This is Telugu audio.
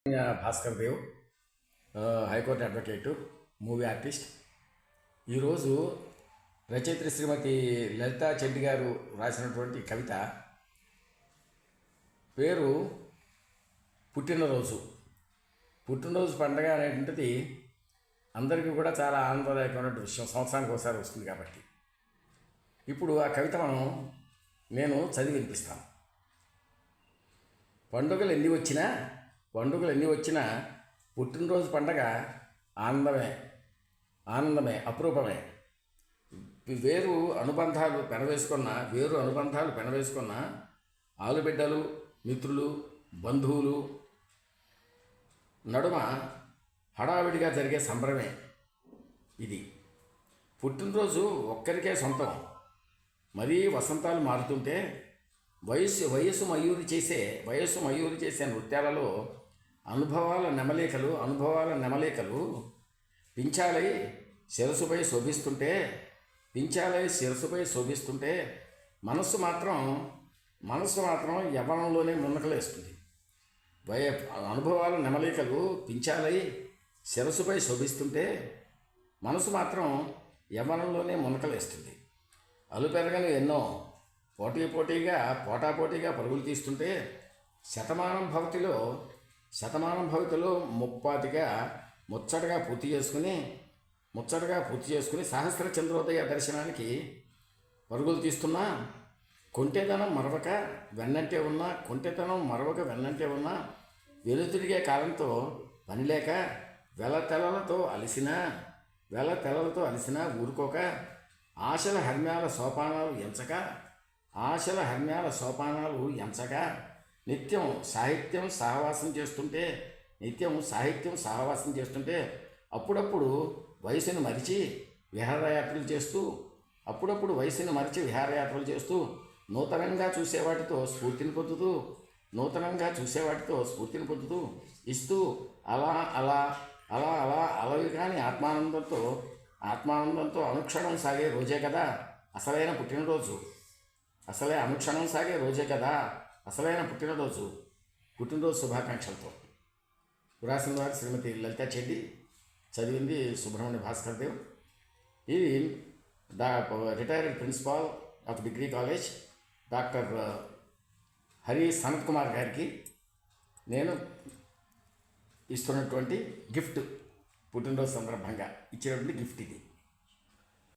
Bhaskar Dev, high court advocate, movie artist. ఈరోజు రచయిత్రి శ్రీమతి లలితా చెడ్డి గారు రాసినటువంటి కవిత పేరు పుట్టినరోజు. పుట్టినరోజు పండుగ అనేటువంటిది అందరికీ కూడా చాలా ఆనందదాయకమైన విషయం, సంవత్సరానికి ఒకసారి వస్తుంది కాబట్టి. ఇప్పుడు ఆ కవిత నేను చదివి వినిపిస్తాను. పండుగలు ఎన్ని వచ్చినా పుట్టినరోజు పండగ ఆనందమే, అపురూపమే. వేరు అనుబంధాలు పెనవేసుకున్న ఆలుబిడ్డలు, మిత్రులు, బంధువులు నడుమ హడావిడిగా జరిగే సంబరమే ఇది. పుట్టినరోజు ఒక్కరికే సొంతం. మరీ వసంతాలు మారుతుంటే వయస్సు మయూరి చేసే నృత్యాలలో అనుభవాల నెమలికలు పింఛాలై శిరసుపై శోభిస్తుంటే మనస్సు మాత్రం యవ్వనంలోనే మునకలేస్తుంది. అనుభవాల నెమలికలు పింఛాలై శిరసుపై శోభిస్తుంటే మనసు మాత్రం యవ్వనంలోనే మునకలేస్తుంది. అలుపెరగని ఎన్నో పోటాపోటీగా పరుగులు తీస్తుంటే శతమానం భవతిలో ముచ్చటగా పూర్తి చేసుకుని సహస్ర చంద్రోదయ దర్శనానికి పరుగులు తీస్తున్నా కొంటెతనం మరవక వెన్నంటే ఉన్నా వెలుతిరిగే కాలంతో పనిలేక వెల తెలలతో అలిసిన ఊరుకోక ఆశల హర్మ్యాల సోపానాలు ఎంచక నిత్యం సాహిత్యం సహవాసం చేస్తుంటే అప్పుడప్పుడు వయసును మరిచి విహారయాత్రలు చేస్తూ నూతనంగా చూసేవాటితో స్ఫూర్తిని పొందుతూ ఇస్తూ అలా అలవి కాని ఆత్మానందంతో అనుక్షణం సాగే రోజే కదా అసలైన పుట్టినరోజు. పుట్టినరోజు శుభాకాంక్షలతో రాసిన వారు శ్రీమతి లలితా చెడ్డి, చదివింది సుబ్రహ్మణ్య భాస్కర్ దేవ్. ఇది retired principal of degree college doctor Hari Sanath Kumar గారికి నేను ఇస్తున్నటువంటి గిఫ్ట్, పుట్టినరోజు సందర్భంగా ఇచ్చినటువంటి గిఫ్ట్ ఇది.